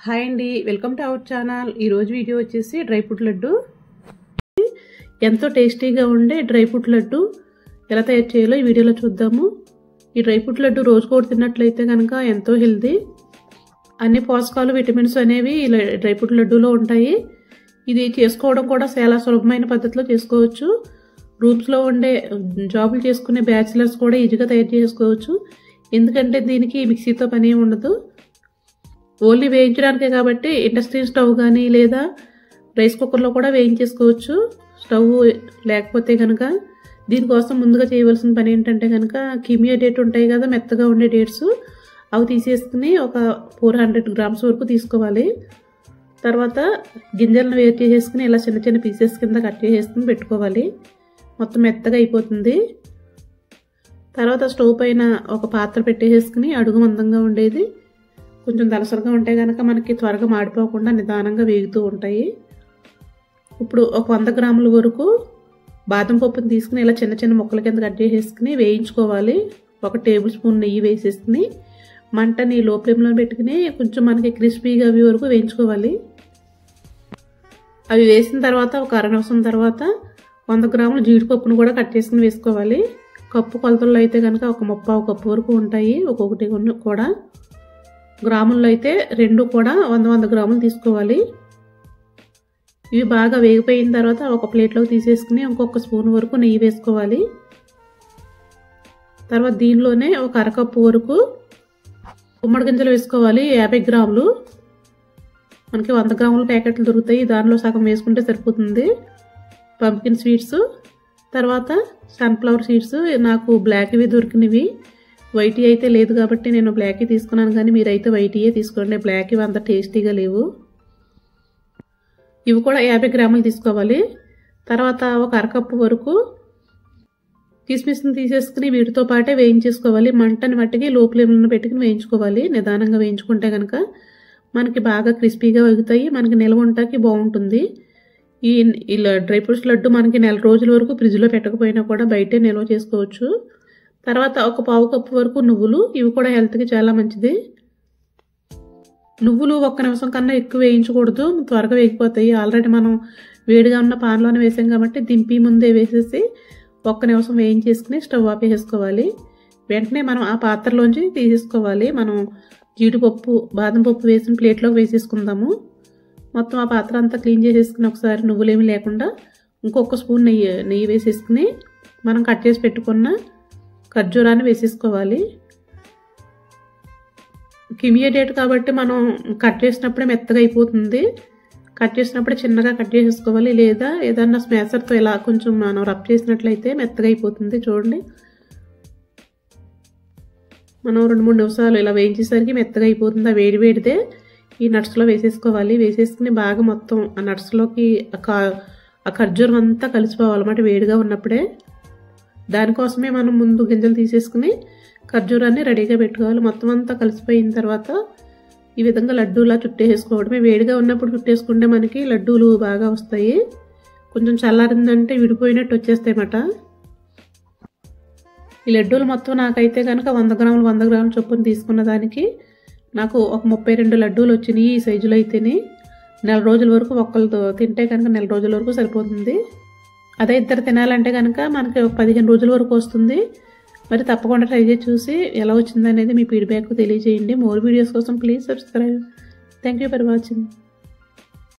Hi అండి, welcome to our channel. ఈరోజు video వచ్చేసి డ్రై ఫ్రూట్ లడ్డు. ఎంతో టేస్టీగా ఉండే డ్రై ఫ్రూట్ లడ్డు ఎలా తయారు చేయాలో ఈ వీడియోలో చూద్దాము. ఈ డ్రై ఫ్రూట్ లడ్డు రోజుకోటి తిన్నట్లయితే కనుక ఎంతో హెల్తీ. అన్ని పోషకాలు విటమిన్స్ అనేవి ఇలా డ్రై ఫ్రూట్ లడ్డూలో ఉంటాయి. ఇది చేసుకోవడం కూడా చాలా సులభమైన పద్ధతిలో చేసుకోవచ్చు. రూమ్స్లో ఉండే జాబులు చేసుకునే బ్యాచిలర్స్ కూడా ఈజీగా తయారు చేసుకోవచ్చు. ఎందుకంటే దీనికి మిక్సీతో పని ఉండదు, ఓన్లీ వేయించడానికే కాబట్టి ఇండస్ట్రియల్ స్టవ్ కానీ లేదా రైస్ కుక్కర్లో కూడా వేయించేసుకోవచ్చు. స్టవ్ లేకపోతే కనుక దీనికోసం ముందుగా చేయవలసిన పని ఏంటంటే కనుక కిమియా డేట్ ఉంటాయి కదా, మెత్తగా ఉండే డేట్స్, అవి తీసేసుకుని ఒక 400 గ్రామ్స్ వరకు తీసుకోవాలి. తర్వాత గింజలను వేరు చేసేసుకుని ఇలా చిన్న చిన్న పీసెస్ కింద కట్ చేసేసుకుని పెట్టుకోవాలి. మొత్తం మెత్తగా అయిపోతుంది. తర్వాత స్టవ్ పైన ఒక పాత్ర పెట్టేసుకుని అడుగు మందంగా ఉండేది, కొంచెం దలసరిగా ఉంటే కనుక మనకి త్వరగా మాడిపోకుండా నిదానంగా వేగుతూ ఉంటాయి. ఇప్పుడు ఒక 100 గ్రాముల వరకు బాదం పప్పుని తీసుకుని ఇలా చిన్న చిన్న ముక్కల కింద కట్ చేసేసుకుని వేయించుకోవాలి. 1 టేబుల్ స్పూన్ నెయ్యి వేసేసుకుని మంటని లో ఫ్లేమ్లో పెట్టుకుని కొంచెం మనకి క్రిస్పీగా అవి వరకు వేయించుకోవాలి. అవి వేసిన తర్వాత ఒక అర నిమిషం తర్వాత 100 గ్రాముల జీడిపప్పును కూడా కట్ చేసుకుని వేసుకోవాలి. కప్పు కొలతల్లో అయితే కనుక ఒక 1/4 కప్పు వరకు ఉంటాయి ఒక్కొక్కటి కూడా. గ్రాముల్లో అయితే 2 కూడా 100 గ్రాములు తీసుకోవాలి. ఇవి బాగా వేగిపోయిన తర్వాత ఒక ప్లేట్లోకి తీసేసుకుని ఇంకొక స్పూన్ వరకు నెయ్యి వేసుకోవాలి. తర్వాత దీనిలోనే ఒక అరకప్పు వరకు గుమ్మడి గింజలు వేసుకోవాలి. 50 గ్రాములు. మనకి 100 గ్రాముల ప్యాకెట్లు దొరుకుతాయి, దానిలో సగం వేసుకుంటే సరిపోతుంది. పంప్కిన్ సీడ్స్, తర్వాత సన్ఫ్లవర్ సీడ్స్, నాకు బ్లాక్ ఇవి దొరికినవి, వైట్ అయితే లేదు కాబట్టి నేను బ్లాక్ తీసుకున్నాను, కానీ మీరైతే వైట్ తీసుకోండి. బ్లాక్ ఇవి అంత టేస్టీగా లేవు. ఇవి కూడా 50 గ్రాములు తీసుకోవాలి. తర్వాత ఒక అరకప్పు వరకు కిస్మిస్ని తీసేసుకుని వీటితో పాటే వేయించేసుకోవాలి. మంటని మట్టికి లో ఫ్లేమ్లో పెట్టుకుని వేయించుకోవాలి. నిదానంగా వేయించుకుంటే కనుక మనకి బాగా క్రిస్పీగా వేగుతాయి, మనకి నిల్వ ఉంటాకి బాగుంటుంది. ఇలా డ్రై ఫ్రూట్స్ లడ్డు మనకి 1 నెల రోజుల వరకు ఫ్రిడ్జ్లో పెట్టకపోయినా కూడా బయటే నిల్వ చేసుకోవచ్చు. తర్వాత ఒక 1/4 కప్పు వరకు నువ్వులు, ఇవి కూడా హెల్త్కి చాలా మంచిది. నువ్వులు 1 నిమిషం కన్నా ఎక్కువ వేయించకూడదు, త్వరగా వేగిపోతాయి. ఆల్రెడీ మనం వేడిగా ఉన్న పాన్లోనే వేసాం కాబట్టి దింపి ముందే వేసేసి 1 నిమిషం వేయించేసుకుని స్టవ్ ఆపేసుకోవాలి. వెంటనే మనం ఆ పాత్రలోంచి తీసేసుకోవాలి. మనం జీడిపప్పు బాదం పప్పు వేసిన ప్లేట్లోకి వేసేసుకుందాము. మొత్తం ఆ పాత్ర అంతా క్లీన్ చేసేసుకుని ఒకసారి నువ్వులేమి లేకుండా ఇంకొక స్పూన్ నెయ్యి వేసేసుకుని మనం కట్ చేసి పెట్టుకున్న ఖర్జూరాన్ని వేసేసుకోవాలి. కిమియా డేట్ కాబట్టి మనం కట్ చేసినప్పుడే మెత్తగా అయిపోతుంది. కట్ చేసినప్పుడే చిన్నగా కట్ చేసేసుకోవాలి, లేదా ఏదన్నా స్మాషర్తో ఇలా కొంచెం మనం రబ్ చేసినట్లయితే మెత్తగా అయిపోతుంది. చూడండి, మనం 2-3 నిమిషాలు ఇలా వేయించేసరికి మెత్తగా అయిపోతుంది. ఆ వేడిదే ఈ నట్స్లో వేసేసుకోవాలి. వేసేసుకుని బాగా మొత్తం ఆ నట్స్లోకి ఆ ఖర్జూరం అంతా కలిసిపోవాలన్నమాట వేడిగా ఉన్నప్పుడే. దానికోసమే మనం ముందు గింజలు తీసేసుకుని ఖర్జూరాన్ని రెడీగా పెట్టుకోవాలి. మొత్తం అంతా కలిసిపోయిన తర్వాత ఈ విధంగా లడ్డూలా చుట్టేసుకోవడమే. వేడిగా ఉన్నప్పుడు చుట్టేసుకుంటే మనకి లడ్డూలు బాగా వస్తాయి. కొంచెం చల్లారిందంటే విడిపోయినట్టు వచ్చేస్తాయి అన్నమాట. ఈ లడ్డూలు మొత్తం నాకైతే కనుక 100 గ్రాములు చొప్పున తీసుకున్న దానికి నాకు ఒక 32 లడ్డూలు వచ్చినాయి. ఈ సైజులో అయితేనే 1 నెల రోజుల వరకు ఒక్కరితో తింటే కనుక 1 నెల రోజుల వరకు సరిపోతుంది. అదే ఇద్దరు తినాలంటే కనుక మనకి 15 రోజుల వరకు వస్తుంది. మరి తప్పకుండా ట్రై చేసి చూసి ఎలా వచ్చిందనేది మీ ఫీడ్బ్యాక్ తెలియజేయండి. మోర్ వీడియోస్ కోసం please subscribe. Thank you for watching.